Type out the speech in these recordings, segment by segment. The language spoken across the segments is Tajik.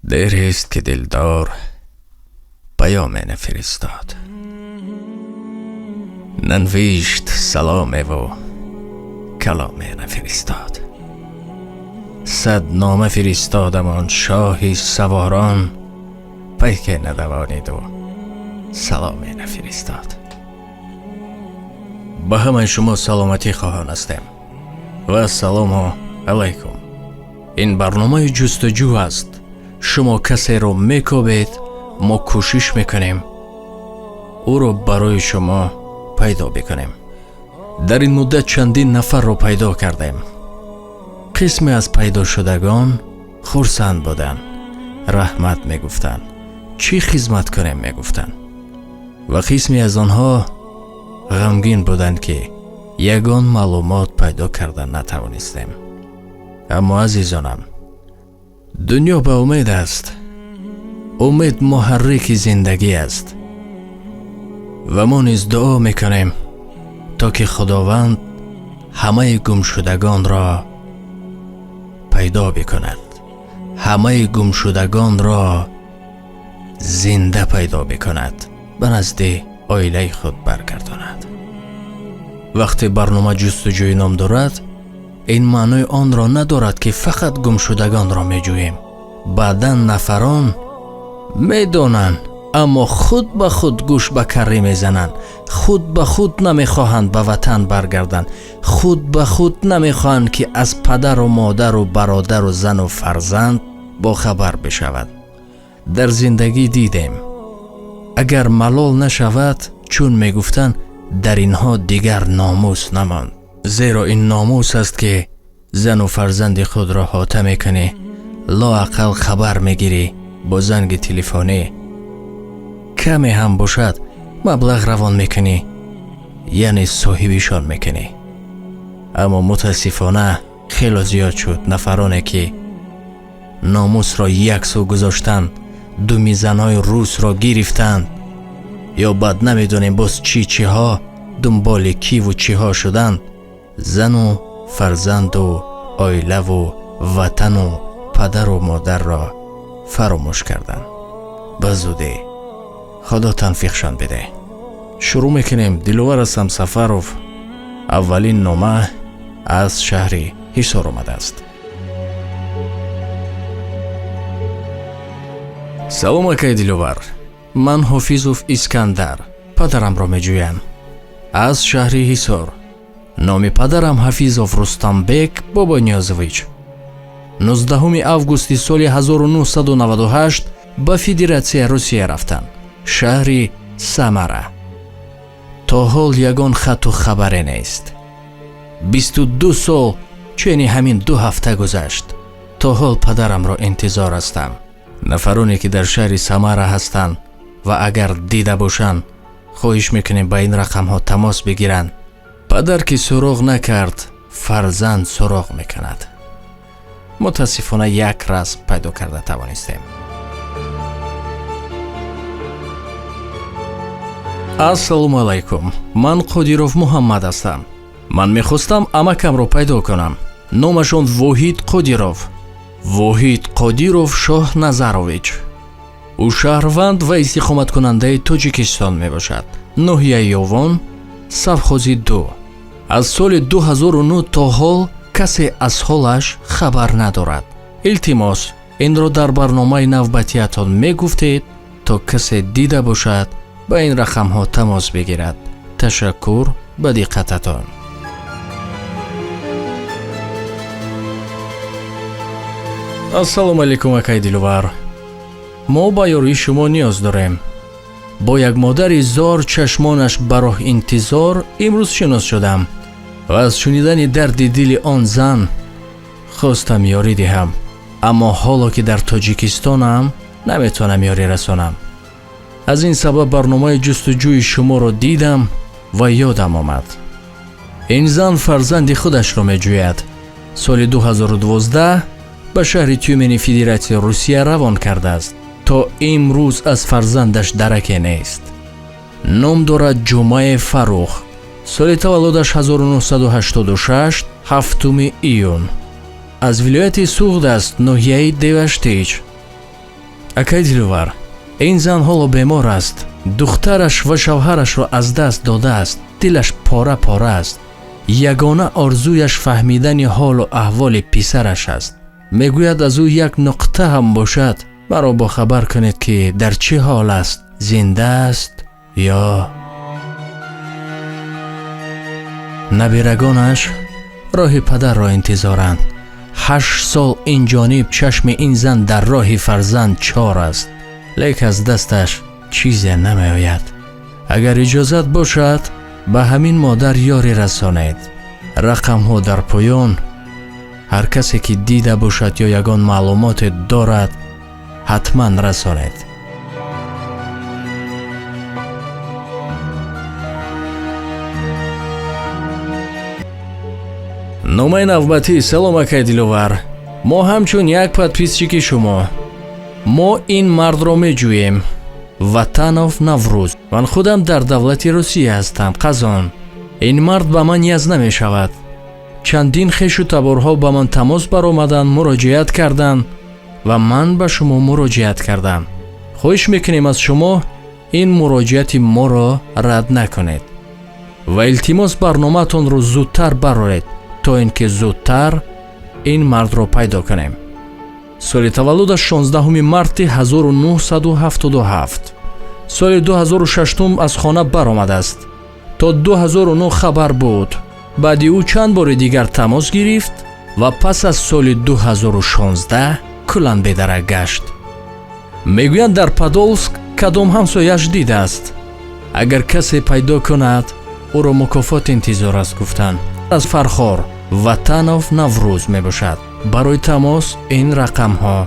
دیریست که دلدار پیام نفرستاد، ننوشت سلام و کلام نفرستاد. 100 نامه فرستادم آن شاه سواران، پیک ندوانید و سلام نفرستاد. به همه شما سلامتی خواهان هستم و السلام علیکم. این برنامه جستجو است. شما کسی رو میکوبید، ما کوشش میکنیم او رو برای شما پیدا بکنیم. در این مدت چندین نفر رو پیدا کردیم. قسمی از پیدا شدگان خرسند بودن، رحمت میگفتن، چی خدمت کنیم میگفتن، و قسمی از آنها غمگین بودند که یگان معلومات پیدا کردن نتوانستیم. اما عزیزانم، دنیا به امید است. امید محرک زندگی است و ما نیز دعا میکنیم تا که خداوند همه گمشدگان را پیدا بکند، همه گمشدگان را زنده پیدا بکند، به نزد عائله خود برگرداند. وقتی برنامه جستجوی نام دارد، این معنی آن را ندارد که فقط گمشدگان را میجوییم. بعداً نفران میدانند اما خود به خود گوش به کری میزنند، خود به خود نمیخواهند به وطن برگردند، خود به خود نمیخواهند که از پدر و مادر و برادر و زن و فرزند با خبر بشود. در زندگی دیدیم اگر ملال نشود، چون میگفتند در اینها دیگر ناموس نماند، زیرا این ناموس است که زن و فرزند خود را احاطه میکنی، لااقل خبر میگیری، با زنگ تلفنی کمی هم باشد مبلغ روان میکنی، یعنی صاحبشان میکنی. اما متاسفانه خیلی زیاد شد نفرانی که ناموس را یک سو گذاشتند، دومی زنهای روس را گرفتند، یا بعد نمیدونیم باز چی ها دنبال کی و چی ها شدند. زن و فرزند و عائله و وطن و پدر و مادر را فراموش کردند. به زودی خدا تنفیقشان بده. شروع میکنیم. دلوار هستم سفروف. اولین نامه از شهر حصار آمده است. سلام اکای دلوار، من حافظوف اسکندر پدرم را میجویم از شهر حصار. نام پدرم حافظوف رستمبек بابانیازович. 19 августи соли 1998 ба Федератсия Русия рафтанд. шаҳри Самара. то ҳол ягон хату хабаре нест. 22 сол чени ҳамин 2 ҳафта гузашт. то ҳол падарамро интизор ҳастам. нафароне ки дар шаҳри Самара ҳастанд ва агар дида бошанд, хоҳиш мекунем ба ин рақамҳо тамос бигиранд. падар ки суроғ накард, фарзанд суроғ мекунад. متاسفانه یک راز پیدا کرده توانستیم. السلام علیکم، من قادیروف محمد هستم. من میخواستم امکم رو پیدا کنم. نامشون واحد قادیروف. واحد قادیروف شاه نظرویچ. او شهروند و استقامت کننده تاجیکستان می باشد. ناحیه یوان، совхози 2. از سال 2009 تا حال کسی از حالش خبر ندارد. التماس این را در برنامه نوبتیتان می گفتید تا کسی دیده باشد با این رقم ها تماس بگیرد. تشکر به دقتتان. السلام علیکم اکای دلوار. ما با یاری شما نیاز داریم. با یک مادر زار چشمانش برای انتظار امروز شناس شدم و از شنیدن درد دل آن زن خواستم یاری دهم، اما حالا که در تاجیکستانم نمیتونم یاری رسانم. از این سبب برنامه جستجوی شما را دیدم و یادم آمد. این زن فرزند خودش را میجوید. سال 2012 به شهر تیومن فدراسیا روسیه روان کرده است. تا امروز از فرزندش درکی نیست. نام دارد جمعه فروخ. سال تولدش 1986 7 ایون. از ولایت سوغد است، ناحیه دیوشتیچ. акай диловар, ин зан ҳоло бемор аст. духтараш ва шавҳарашро аз даст додааст. дилаш пора пора аст. ягона орзуяш фаҳмидани ҳолу аҳволи писараш аст. мегӯяд аз ӯ як нуқта ҳам бошад маро бохабар кунед ки дар чӣ ҳол аст, зинда аст ё. набирагонаш роҳи падарро интизоранд. 8 сол инҷониб чашми ин зан дар роҳи фарзанд чор аст. лек аз дасташ чизе намеояд. агар иҷозат бошад ба ҳамин модар ёрӣ расонед. рақамҳо дар поён. ҳар касе ки дида бошад ё ягон маълумоте дорад ҳатман расонед. номаи навбатӣ. салом акай диловар, мо ҳамчун як подписчики шумо. мо ин мардро меҷӯем. ватанов Наврӯз. ман худам дар давлати Русия ҳастам. қазон ин мард ба ман нияз намешавад. чандин хешу таборҳо ба ман тамос баромаданд, муроҷиат карданд ва ман ба шумо муроҷиат кардам. хоҳиш мекунем аз шумо ин муроҷиати моро рад накунед ва илтимос барномаатонро зудтар бароред то ин ки зудтар ин мардро пайдо кунем. соли таваллудаш 16 марти 1977. соли 2006 аз хона баромадааст. то 2009 хабар буд. баъди ӯ чанд бори дигар тамос гирифт ва пас аз соли 2016 кулан бедарак гашт. мегӯянд дар Подолск кадом ҳамсояш дидааст. агар касе пайдо кунад ӯро мукофот интизор аст гуфтанд. аз Фархор Ватанов Наврӯз мебошад. барои тамос ин рақамҳо.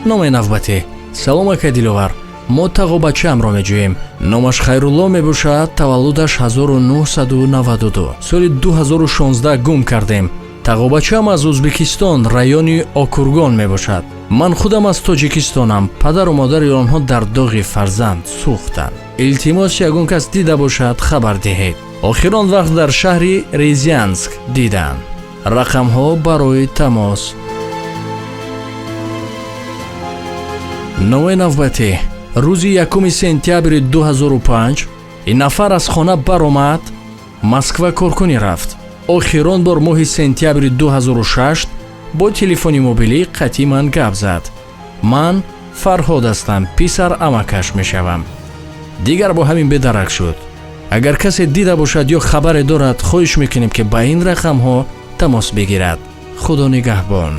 номаи навбатӣ. салом акай диловар, мо тағобачаамро меҷӯем. номаш Хайрулло мебошад. таваллудаш 1992. соли 2016 гум кардем. тағобачаам аз Ӯзбекистон, райони Окургон мебошад. ман худам аз Тоҷикистонам. падару модари онҳо дар доғи фарзанд сӯхтанд. илтимос ягон кас дида бошад хабар диҳед. охирон вақт дар шаҳри Резянск диданд. рақамҳо барои тамос. номаи навбатӣ. рӯзи 1 сентябри 2005 ин нафар аз хона баромад. Москва коркунӣ рафт. охирон бор моҳи сентябри 2006 бо телефони мобилӣ қатъи ман гап зад. ман Фарҳод ҳастам, писар амакаш мешавам. дигар бо ҳамин бедарак шуд. агар касе дида бошад ё хабаре дорад, хоҳиш мекунем ки ба ин рақамҳо тамос бигирад. худо нигаҳбон.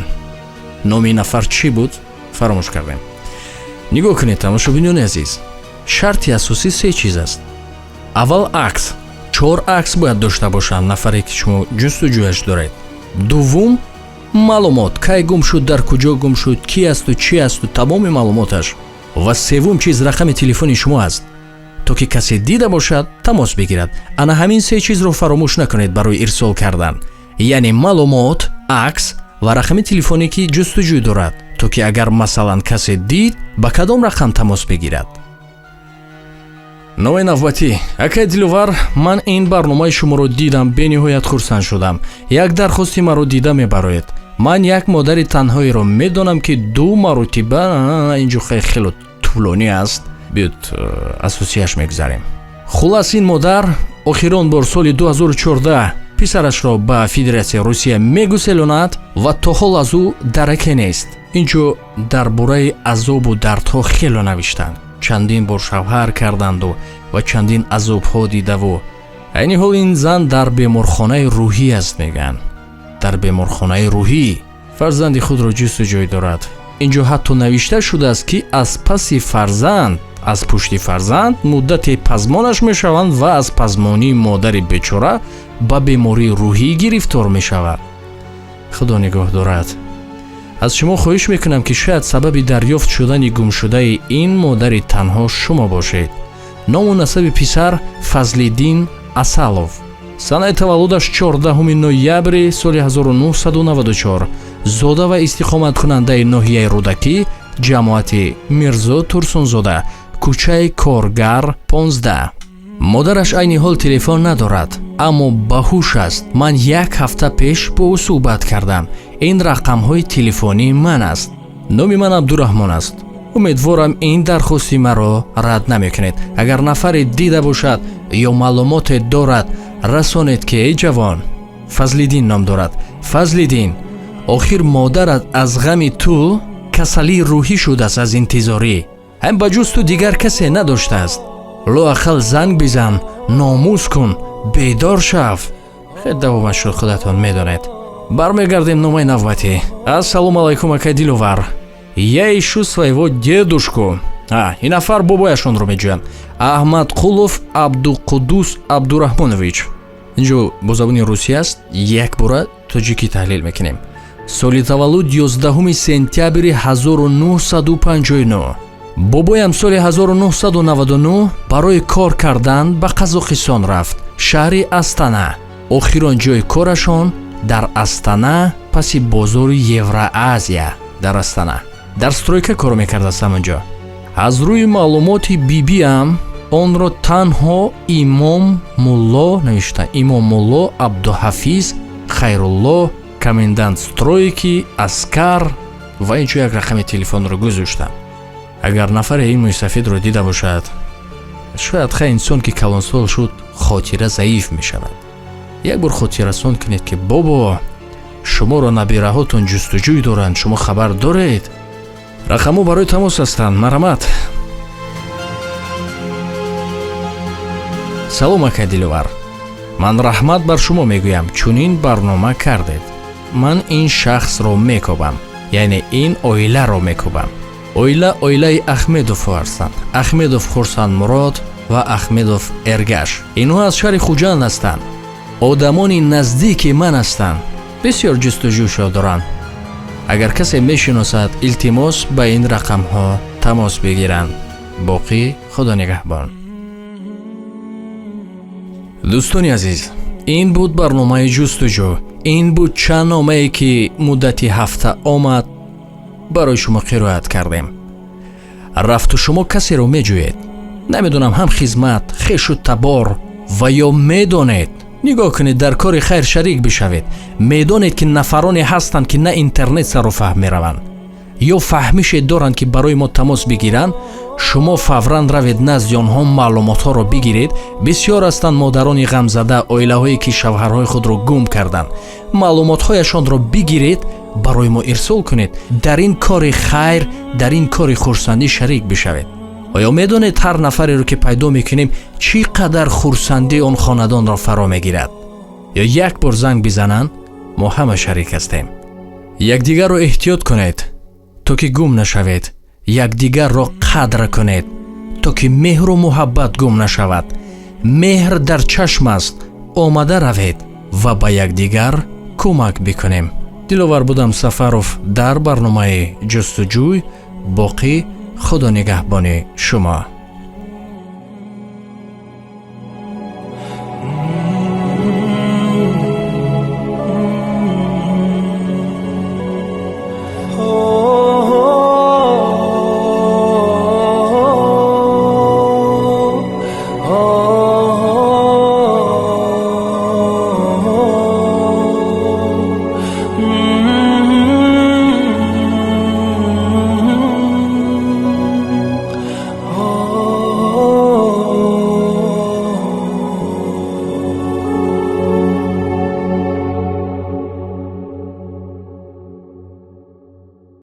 номи нафар чӣ буд? фаромӯш кардем. нигоҳ кунед тамошобинони азиз. шарти асосӣ 3 чиз аст. аввал акс. 4 акс бояд дошта бошанд нафаре ки шумо ҷустуҷӯяш доред. дуввум маълумот, кай гум шуд, дар куҷо гум шуд, ки асту чӣ асту тамоми маълумоташ. ва севум чиз рақами телефони шумо аст. то ки касе дида бошад тамос бигирад. ана ҳамин 3 чизро фаромӯш накунед барои ирсол кардан. яъне маълумот, акс ва рақами телефоне ки ҷустуҷӯ дорад, то ки агар масалан касе дид ба кадом рақам тамос бигирад. номаи навбатӣ. акай диловар, ман ин барномаи шуморо дидам, бениҳоят хурсанд шудам. як дархости маро дида мебароед. ман як модари танҳоеро медонам ки 2 маротиба инҷо хело тӯлонӣ аст. биёд асосияш мегузарем. хулас ин модар охирон бор соли 2014 писарашро ба Федератсияи Русия мегуселонад ва то ҳол аз ӯ дараке нест. инҷо дар бораи азобу дардҳо хело навиштанд. чандин бор шавҳар карданду ва чандин азобҳо дидаву. айни ҳол ин зан дар беморхонаи рӯҳӣ аст мегӯянд. дар беморхонаи рӯҳӣ фарзанди худро ҷустуҷӯй дорад. инҷо ҳатто навишта шудааст ки аз паси фарзанд, аз пушти фарзанд муддате пазмонаш мешаванд ва аз пазмонии модари бечора ба бемории рӯҳӣ гирифтор мешавад. худо нигоҳ дорад. аз шумо хоҳиш мекунам ки шояд сабаби дарёфт шудани гумшудаи ин модари танҳо шумо бошед. ному насаби писар Фазлиддин Асалов. санаи таваллудаш 14 ноябри соли 1994. зода ва истиқоматкунандаи ноҳияи Рӯдакӣ, ҷамоати Мирзо Турсунзода, кӯчаи Коргар 15. модараш айни ҳол телефон надорад, аммо ба ҳуш аст. ман 1 ҳафта пеш бо ӯ суҳбат кардам. ин рақамҳои телефонии ман аст. номи ман абдураҳмон аст. умедворам ин дархости маро рад намекунед. агар нафаре дида бошад ё маълумоте дорад, расонед ки эй ҷавон, Фазлиддин ном дорад. Фазлиддин, охир модарат аз ғами ту касалӣ рӯҳӣ шудааст аз интизорӣ. ҳам ба ҷуз ту дигар касе надоштааст. лоақал занг бизан, номӯз кун, бедор шав. хеле давомашро худатон медонед. бармегардем номаи навбатӣ. ассалому алайкум ака диловар. я ищу своего дедушку. ин нафар бобояшонро меҷӯям. Аҳмадқулов Абдуқудус Абдураҳмонович. инҷо бо забони русия аст. як бора тоҷикӣ таҳлил мекунем. соли таваллуд 11 сентябри 1959. бобоям соли 1999 барои кор кардан ба Қазоқистон рафт, шаҳри Астана. охирон ҷои корашон дар Астана, паси бозори Евроазия дар Астана. дар стройка кор мекардастам онҷо. аз рӯи маълумоти бибиам онро танҳо имом мулло навишта, имом мулло Абдуҳафиз Хайрулло, комендант стройки, аскар ва инчо як рақами телефонро гузоштам. агар нафаре ин мӯи сафедро дида бошад, шояд хай инсон ки калонсол шуд хотира заиф мешавад. як бор хотиррасон кунед ки бобо, шуморо набираҳотон ҷустуҷӯй доранд, шумо хабар доред? рақамҳо барои тамос ҳастанд. марҳамат. салом ака диловар, ман раҳмат бар шумо мегӯям, чунин барнома кардед. ман ин шахсро мекобам, яъне ин оиларо мекобам. оилаи Ахмедовҳо ҳастанд. Ахмедов Хурсанмурод ва Ахмедов Эргаш. инҳо аз шаҳри Хуҷанд ҳастанд. одамони наздики ман ҳастанд. бисёр ҷустуҷӯшро доранд. агар касе мешиносад, илтимос ба ин рақамҳо тамос бигиранд. боқӣ худо нигаҳбон. дӯстони азиз, ин буд барномаи ҷустуҷӯ. ин буд чанд номае ки муддати ҳафта омад барои шумо қироат кардем. рафту шумо касеро меҷӯед, намедонам ҳам хизмат, хешу табор ва ё медонед, нигоҳ кунед дар кори хайр шарик бишавед. медонед ки нафароне ҳастанд ки на интернет сару фаҳм мераванд ё фаҳмише доранд ки барои мо тамос бигиранд. шумо фавран равед назди онҳо, маълумотҳоро бигиред. бисёр ҳастанд модарони ғамзада, оилаҳое ки шавҳарҳои худро гум карданд. маълумотҳояшонро бигиред, барои мо ирсол кунед. дар ин кори хайр, дар ин кори хурсандӣ шарик бишавед. оё медонед ҳар нафареро ки пайдо мекунем чӣ қадар хурсандӣ он хонадонро фаро мегирад? ё як бор занг бизананд, мо ҳама шарик ҳастем. якдигарро эҳтиёт кунед то ки гум нашавед. якдигарро қадр кунед то ки меҳру муҳаббат гум нашавад. меҳр дар чашм аст. омада равед ва ба якдигар кӯмак бикунем. диловар будам Сафаров дар барномаи ҷустуҷӯй. боқӣ худо нигаҳбони шумо.